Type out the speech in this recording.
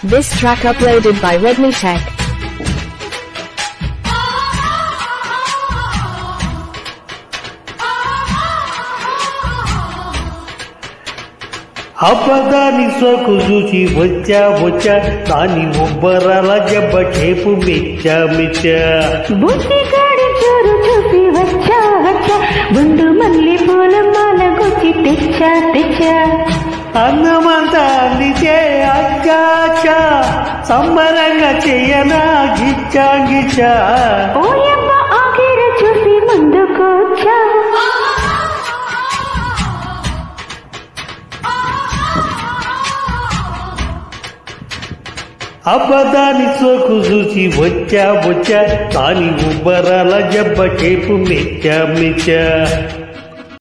This track uploaded by Redmi Tech. అబదాని సోకు చూచి వచ్చా వచ్చా దాని ఉబ్బరాల జబ్బ చేపు మెచ్చా మెచ్చా బుద్ధిగాడి చోరు చూసి వచ్చా వచ్చా బుండు మల్లె పూల మాల గుచ్చి తెచ్చా తెచ్చా అన్నమంతా అందితే అచ్చాచా సంబరంగా చెయ్యనా గిచ్చా గిచ్చా ఓయమ్మ ఆఖిర చూసి ముందుకొచ్చా అబదాని సోకు చూసి వచ్చా వచ్చా దాని ఉబ్బరాల జబ్బ చేపు మెచ్చా మెచ్చా